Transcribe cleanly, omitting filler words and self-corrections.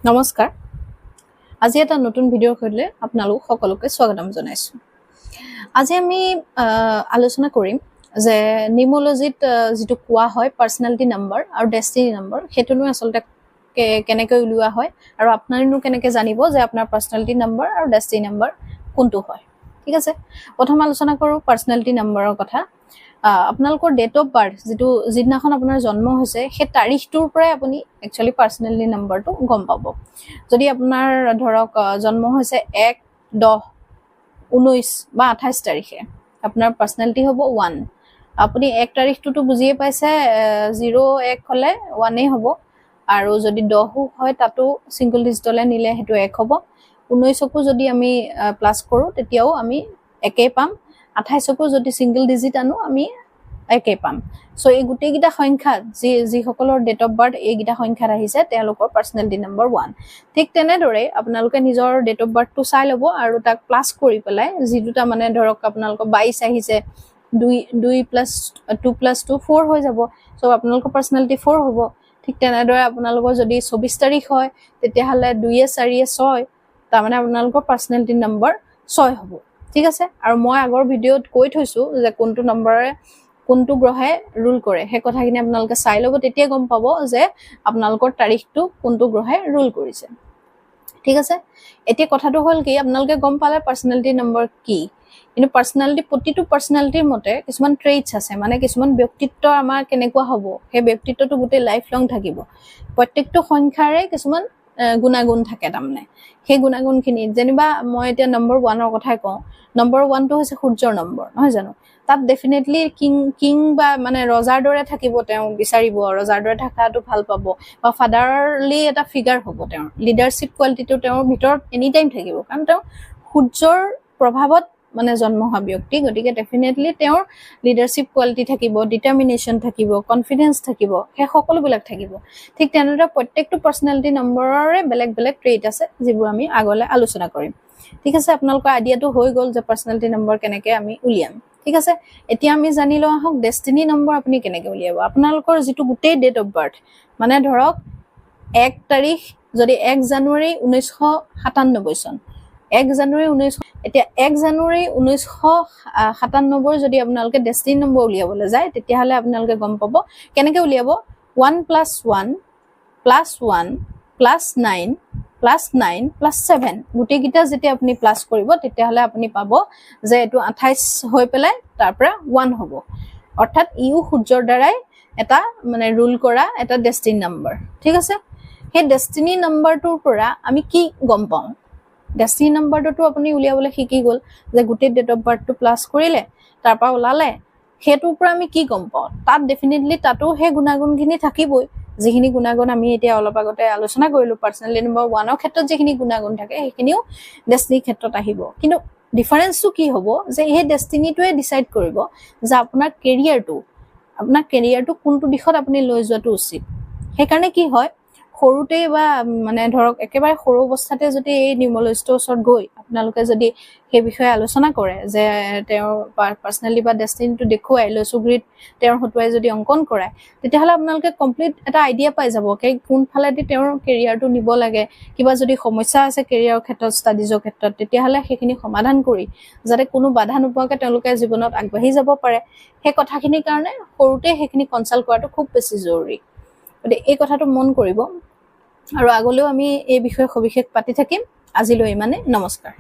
নমস্কাৰ। আজি এটা নতুন ভিডিঅ'ৰ সৈতে আপোনালোক সকলোকে স্বাগতম জনাইছো। আজি আমি আলোচনা কৰিম যে নিউমোলজিত যেটো কোৱা হয় পাৰ্সোনালিটি নাম্বাৰ আৰু ডেষ্টিনি নাম্বাৰ হেতুনো আসলতে কেনেকৈ উলিওৱা হয় আৰু আপোনাৰনো কেনেকৈ জানিব যে আপোনাৰ পাৰ্সোনালিটি নাম্বাৰ আৰু ডেষ্টিনি নাম্বাৰ কোনটো হয়। ঠিক আছে, প্ৰথম আলোচনা কৰো পাৰ্সোনালিটি নাম্বাৰৰ কথা। আপোনালোকৰ ডেট অফ বাৰ্থ যেটো যিদিনাখন আপোনাৰ জন্ম হৈছে সেই তাৰিখটোৰ পৰাই আপুনি একচুয়ালি পাৰ্সোনালিটি নাম্বাৰটো গম পাব। যদি আপোনাৰ ধৰক জন্ম হৈছে 1-10-19 বা 28 তাৰিখে আপোনাৰ পাৰ্সোনালিটি হ'ব 1। আপুনি 1 তাৰিখটোতো বুজিয়ে পাইছে 0-1 হলে 1 হ'ব আৰু যদি 10 হয় তাতো সিঙ্গল ডিজিটলে নিলে হেতু 1 হ'ব। 19কো যদি আমি প্লাস কৰো তেতিয়াও আমি একেই পাম। 28কো যদি সিঙ্গল ডিজিট আনো আমি একেই পাম। সো এই গুটেইকিটা সংখ্যা যি সকলৰ ডেট অফ বাৰ্থ এইকিটা সংখ্যাত আহিছে তেওঁলোকৰ পাৰ্সোনালিটি নাম্বাৰ 1। ঠিক তেনেদৰে আপোনালোকে নিজৰ ডেট অফ বাৰ্থটো চাই ল'ব আৰু তাক প্লাস কৰি পেলাই যিটোটা মানে ধৰক আপোনালোকৰ 22 আহিছে 2 + 2 + 2 4 হৈ যাব। সো আপোনালোকৰ পাৰ্সোনালিটি 4 হ'ব। ঠিক তেনেদৰে আপোনালোকৰ যদি 24 তাৰিখ হয় তেতিয়া হলে 2-4-6 তাৰ মানে আপোনালোকৰ পাৰ্সোনালিটি নাম্বাৰ 6 হ'ব। ঠিক আছে, আৰু মই আগৰ ভিডিঅ'ত কৈ থৈছো যে কোনটো নম্বৰে কোনটো গ্ৰহে ৰুল কৰে সেই কথাখিনি আপোনালোকে চাই ল'ব, তেতিয়া গম পাব যে আপোনালোকৰ তাৰিখটো কোনটো গ্ৰহে ৰুল কৰিছে। ঠিক আছে, এতিয়া কথাটো হ'ল কি আপোনালোকে গম পালে পাৰ্সোনালিটি নাম্বাৰ কি, কিন্তু পাৰ্সোনালিটি প্ৰতিটো পাৰ্সোনালিটিৰ মতে কিছুমান ট্ৰেইটস আছে, মানে কিছুমান ব্যক্তিত্ব আমাৰ কেনেকুৱা হ'ব সেই ব্যক্তিত্বটো গোটেই লাইফ লং থাকিব। প্ৰত্যেকটো সংখ্যাৰে কিছুমান গুণাগুণ থাকে তাৰমানে। সেই গুণাগুণখিনি যেনিবা মই এতিয়া নম্বৰ 1ৰ কথাই কওঁ। নম্বৰ 1টো হৈছে সূৰ্যৰ নম্বৰ, নহয় জানো? তাত ডেফিনেটলি কিং বা মানে ৰজাৰ দৰে থাকিব, তেওঁ বিচাৰিব ৰজাৰ দৰে থাকাটো ভাল পাব বা ফাদাৰলি এটা ফিগাৰ হ'ব, তেওঁৰ লিডাৰশিপ কোৱালিটিটো তেওঁৰ ভিতৰত এনি টাইম থাকিব, কাৰণ তেওঁ সূৰ্যৰ প্ৰভাৱত মানে জন্ম হোৱা ব্যক্তি। গতিকে ডেফিনেটলি তেওঁৰ লিডাৰশিপ কোৱালিটি থাকিব, ডিটাৰমিনেশ্যন থাকিব, কনফিডেন্স থাকিব, সেই সকলোবিলাক থাকিব। ঠিক তেনেদৰে প্ৰত্যেকটো পাৰ্সোনালিটি নম্বৰৰে বেলেগ বেলেগ ট্ৰেইট আছে যিবোৰ আমি আগলৈ আলোচনা কৰিম। ঠিক আছে, আপোনালোকৰ আইডিয়াটো হৈ গ'ল যে পাৰ্সোনালিটি নম্বৰ কেনেকৈ আমি উলিয়াম। ঠিক আছে, এতিয়া আমি জানি লওঁ আহক ডেষ্টিনি নম্বৰ আপুনি কেনেকৈ উলিয়াব। আপোনালোকৰ যেটো গোটেই ডেট অফ বাৰ্থ মানে ধৰক 1 তাৰিখ যদি 1 জানুৱাৰী 1997 চন 1 জানুৱাৰী 19 এতিয়া 1 জানুৱাৰী 1997 যদি আপোনালোকে ডেষ্টিনি নম্বৰ উলিয়াবলৈ যায় তেতিয়াহলে আপোনালোকে গম পাব কেনেকৈ উলিয়াব। 1 + 1 + 1 + 9 + 9 + 7 গুটেইকিটা যেতিয়া আপুনি প্লাস কৰিব তেতিয়াহলে আপুনি পাব যে এটো 28 হৈ পেলাই তাৰ পৰা 1 হ'ব। অৰ্থাৎ ইউ সূৰ্যৰ দ্বাৰাই এটা মানে ৰুল কৰা এটা ডেষ্টিনি নাম্বাৰ। ঠিক আছে, সেই ডেষ্টিনি নাম্বাৰটোৰ পৰা আমি কি গম পাওঁ। ডেষ্টিনি নাম্বাৰটো আপুনি উলিয়াবলৈ শিকি গ'ল যে গোটেই ডেট অফ বাৰ্থটো প্লাস কৰিলে তাৰ পৰা ওলালে হেতুৰ পৰা আমি কি গম পাওঁ। তাত ডেফিনেটলি তাতো সেই গুণাগুণখিনি থাকিবই, যিখিনি গুণাগুণ আমি এতিয়া অলপ আগতে আলোচনা কৰিলো। পাৰ্সোনালিটি নম্বৰ 1ৰ ক্ষেত্ৰত যিখিনি গুণাগুণ থাকে সেইখিনিও ডেষ্টিনিৰ ক্ষেত্ৰত আহিব। কিন্তু ডিফাৰেন্সটো কি হ'ব যে এই ডেষ্টিনিটোৱে ডিসাইড কৰিব যে আপোনাৰ কেৰিয়াৰটো কোনটো দিশত আপুনি লৈ যোৱাটো উচিত। সেইকাৰণে কি হয় সৰুতে বা মানে ধৰক একেবাৰে সৰু অৱস্থাতে যদি এই নিউমোলজিষ্টৰ ওচৰত গৈ আপোনালোকে যদি সেই বিষয়ে আলোচনা কৰে যে তেওঁৰ পাৰ্সোনালিটি বা ডেষ্টিনিটো দেখুৱাই লসুগ্ৰিত তেওঁৰ হতুৱাই যদি অংকন কৰায় তেতিয়াহলে আপোনালোকে কমপ্লিট এটা আইডিয়া পাই যাব যে কোনফালেদি তেওঁৰ কেৰিয়াৰটো নিব লাগে। কিবা যদি সমস্যা আছে কেৰিয়াৰৰ ক্ষেত্ৰত ষ্টাডিজৰ ক্ষেত্ৰত তেতিয়াহলে সেইখিনি সমাধান কৰি যাতে কোনো বাধা নোপোৱাকৈ তেওঁলোকে জীৱনত আগবাঢ়ি যাব পাৰে, সেই কথাখিনিৰ কাৰণে সৰুতে সেইখিনি কনসাল্ট কৰাটো খুব বেছি জৰুৰী। গতিকে এই কথাটো মন কৰিব আৰু আগলৈও আমি এই বিষয়ে সবিশেষ পাতি থাকিম। আজিলৈ ইমানে, নমস্কাৰ।